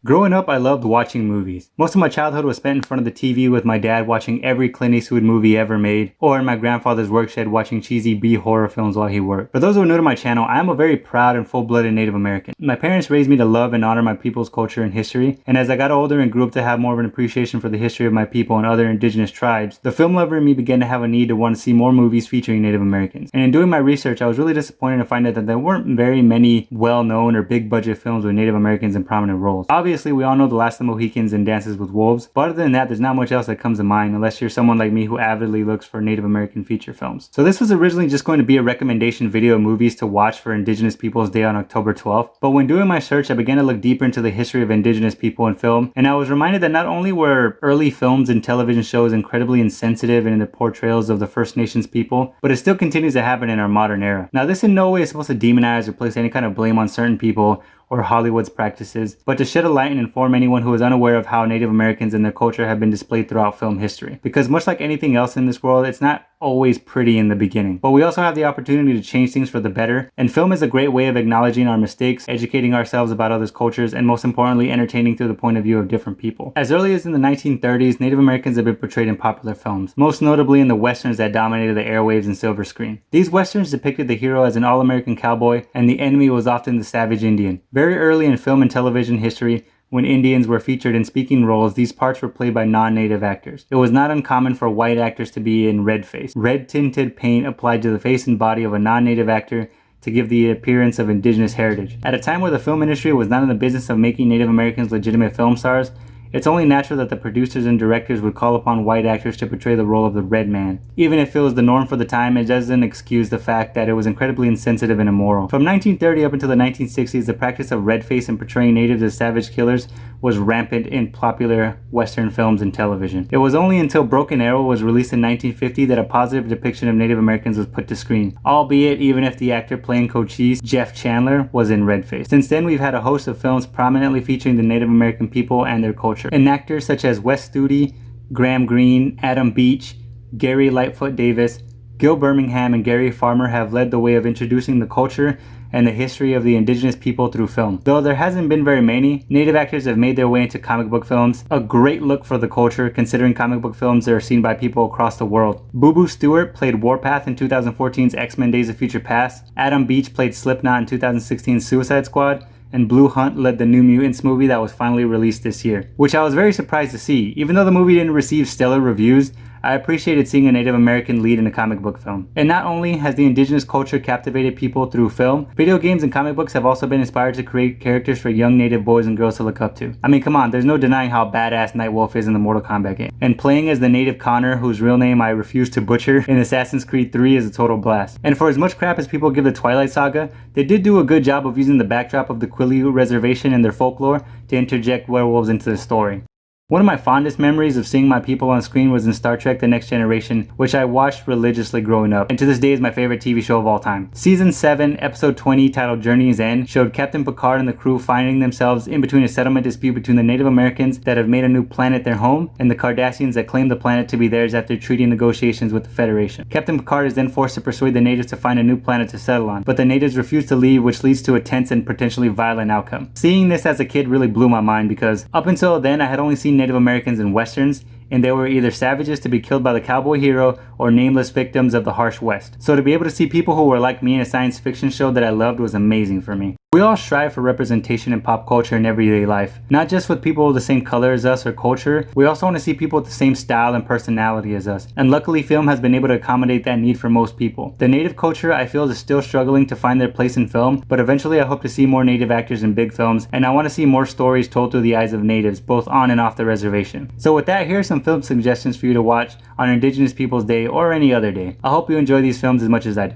Growing up, I loved watching movies. Most of my childhood was spent in front of the TV with my dad watching every Clint Eastwood movie ever made, or in my grandfather's work shed watching cheesy B horror films while he worked. For those who are new to my channel, I am a very proud and full-blooded Native American. My parents raised me to love and honor my people's culture and history, and as I got older and grew up to have more of an appreciation for the history of my people and other indigenous tribes, the film lover in me began to have a need to want to see more movies featuring Native Americans. And in doing my research, I was really disappointed to find out that there weren't very many well-known or big-budget films with Native Americans in prominent roles. Obviously, we all know The Last of the Mohicans and Dances with Wolves, but other than that, there's not much else that comes to mind unless you're someone like me who avidly looks for Native American feature films. So this was originally just going to be a recommendation video of movies to watch for Indigenous Peoples Day on October 12th, but when doing my search, I began to look deeper into the history of Indigenous people in film, and I was reminded that not only were early films and television shows incredibly insensitive in their portrayals of the First Nations people, but it still continues to happen in our modern era. Now, this in no way is supposed to demonize or place any kind of blame on certain people or Hollywood's practices, but to shed a light and inform anyone who is unaware of how Native Americans and their culture have been displayed throughout film history. Because much like anything else in this world, it's not always pretty in the beginning. But we also have the opportunity to change things for the better, and film is a great way of acknowledging our mistakes, educating ourselves about others' cultures, and most importantly, entertaining through the point of view of different people. As early as in the 1930s, Native Americans have been portrayed in popular films, most notably in the westerns that dominated the airwaves and silver screen. These westerns depicted the hero as an all-American cowboy, and the enemy was often the savage Indian. Very early in film and television history, when Indians were featured in speaking roles, these parts were played by non-native actors. It was not uncommon for white actors to be in red face, red tinted paint applied to the face and body of a non-native actor to give the appearance of indigenous heritage. At a time where the film industry was not in the business of making Native Americans legitimate film stars, it's only natural that the producers and directors would call upon white actors to portray the role of the red man. Even if it was the norm for the time, it doesn't excuse the fact that it was incredibly insensitive and immoral. From 1930 up until the 1960s, the practice of red face and portraying natives as savage killers was rampant in popular Western films and television. It was only until Broken Arrow was released in 1950 that a positive depiction of Native Americans was put to screen, albeit even if the actor playing Cochise, Jeff Chandler, was in red face. Since then, we've had a host of films prominently featuring the Native American people and their culture. And actors such as Wes Studi, Graham Greene, Adam Beach, Gary Lightfoot Davis, Gil Birmingham, and Gary Farmer have led the way of introducing the culture and the history of the indigenous people through film. Though there hasn't been very many, native actors have made their way into comic book films, a great look for the culture considering comic book films are seen by people across the world. Boo Boo Stewart played Warpath in 2014's X-Men Days of Future Past, Adam Beach played Slipknot in 2016's Suicide Squad, and Blue Hunt led the New Mutants movie that was finally released this year, which I was very surprised to see. Even though the movie didn't receive stellar reviews, I appreciated seeing a Native American lead in a comic book film. And not only has the indigenous culture captivated people through film, video games and comic books have also been inspired to create characters for young native boys and girls to look up to. I mean, come on, there's no denying how badass Nightwolf is in the Mortal Kombat game. And playing as the native Connor, whose real name I refuse to butcher, in Assassin's Creed 3 is a total blast. And for as much crap as people give the Twilight Saga, they did do a good job of using the backdrop of the Quileute Reservation and their folklore to interject werewolves into the story. One of my fondest memories of seeing my people on screen was in Star Trek The Next Generation, which I watched religiously growing up, and to this day is my favorite TV show of all time. Season 7, Episode 20, titled Journey's End, showed Captain Picard and the crew finding themselves in between a settlement dispute between the Native Americans that have made a new planet their home, and the Cardassians that claim the planet to be theirs after treaty negotiations with the Federation. Captain Picard is then forced to persuade the natives to find a new planet to settle on, but the natives refuse to leave, which leads to a tense and potentially violent outcome. Seeing this as a kid really blew my mind because up until then I had only seen Native Americans in westerns, and they were either savages to be killed by the cowboy hero or nameless victims of the harsh West. So to be able to see people who were like me in a science fiction show that I loved was amazing for me. We all strive for representation in pop culture and everyday life, not just with people the same color as us or culture. We also want to see people with the same style and personality as us, and luckily film has been able to accommodate that need for most people. The native culture I feel is still struggling to find their place in film, but eventually I hope to see more native actors in big films, and I want to see more stories told through the eyes of natives, both on and off the reservation. So with that, here are some film suggestions for you to watch on Indigenous Peoples Day or any other day. I hope you enjoy these films as much as I do.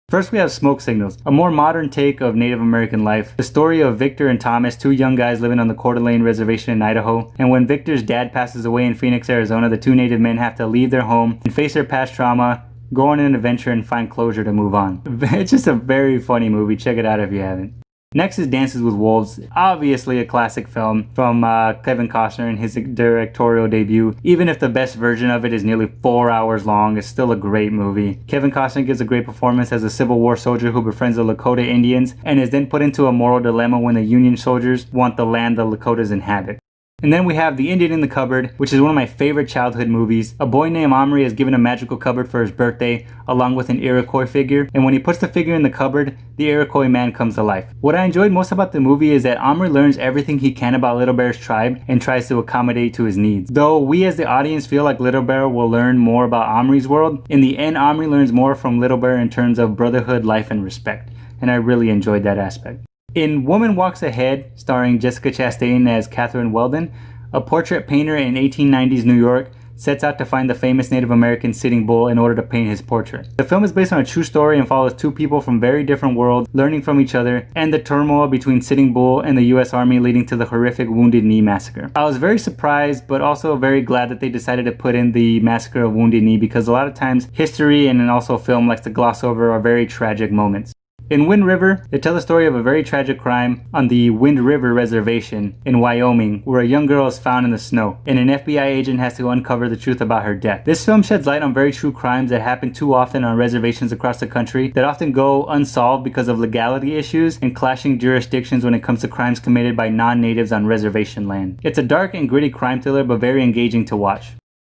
First, we have Smoke Signals, a more modern take of Native American life. The story of Victor and Thomas, two young guys living on the Coeur d'Alene Reservation in Idaho. And when Victor's dad passes away in Phoenix, Arizona, the two native men have to leave their home and face their past trauma, go on an adventure, and find closure to move on. It's just a very funny movie. Check it out if you haven't. Next is Dances with Wolves, obviously a classic film from Kevin Costner in his directorial debut. Even if the best version of it is nearly 4 hours long, it's still a great movie. Kevin Costner gives a great performance as a Civil War soldier who befriends the Lakota Indians and is then put into a moral dilemma when the Union soldiers want the land the Lakotas inhabit. And then we have The Indian in the Cupboard, which is one of my favorite childhood movies. A boy named Omri is given a magical cupboard for his birthday, along with an Iroquois figure, and when he puts the figure in the cupboard, the Iroquois man comes to life. What I enjoyed most about the movie is that Omri learns everything he can about Little Bear's tribe and tries to accommodate to his needs. Though we as the audience feel like Little Bear will learn more about Omri's world, in the end Omri learns more from Little Bear in terms of brotherhood, life, and respect, and I really enjoyed that aspect. In Woman Walks Ahead, starring Jessica Chastain as Catherine Weldon, a portrait painter in 1890s New York sets out to find the famous Native American Sitting Bull in order to paint his portrait. The film is based on a true story and follows two people from very different worlds learning from each other and the turmoil between Sitting Bull and the US Army leading to the horrific Wounded Knee massacre. I was very surprised but also very glad that they decided to put in the massacre of Wounded Knee because a lot of times history and also film likes to gloss over our very tragic moments. In Wind River, they tell the story of a very tragic crime on the Wind River Reservation in Wyoming, where a young girl is found in the snow, and an FBI agent has to uncover the truth about her death. This film sheds light on very true crimes that happen too often on reservations across the country that often go unsolved because of legality issues and clashing jurisdictions when it comes to crimes committed by non-natives on reservation land. It's a dark and gritty crime thriller, but very engaging to watch.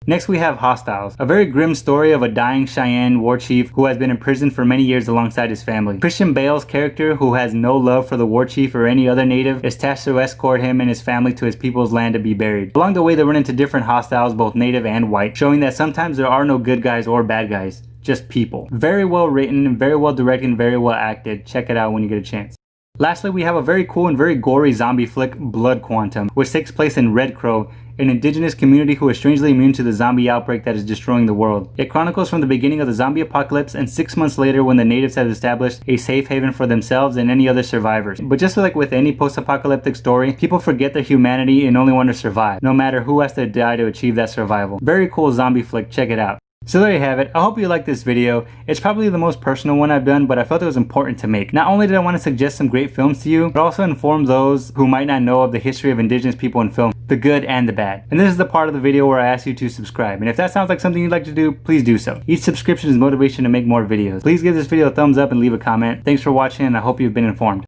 Next we have Hostiles, a very grim story of a dying Cheyenne war chief who has been imprisoned for many years alongside his family. Christian Bale's character, who has no love for the war chief or any other native, is tasked to escort him and his family to his people's land to be buried. Along the way they run into different hostiles, both native and white, showing that sometimes there are no good guys or bad guys, just people. Very well written, very well directed, and very well acted. Check it out when you get a chance. Lastly, we have a very cool and very gory zombie flick, Blood Quantum, which takes place in Red Crow, an indigenous community who is strangely immune to the zombie outbreak that is destroying the world. It chronicles from the beginning of the zombie apocalypse and 6 months later when the natives have established a safe haven for themselves and any other survivors. But just like with any post-apocalyptic story, people forget their humanity and only want to survive, no matter who has to die to achieve that survival. Very cool zombie flick, check it out. So there you have it. I hope you liked this video. It's probably the most personal one I've done, but I felt it was important to make. Not only did I want to suggest some great films to you, but also inform those who might not know of the history of indigenous people in film, the good and the bad. And this is the part of the video where I ask you to subscribe. And if that sounds like something you'd like to do, please do so. Each subscription is motivation to make more videos. Please give this video a thumbs up and leave a comment. Thanks for watching, and I hope you've been informed.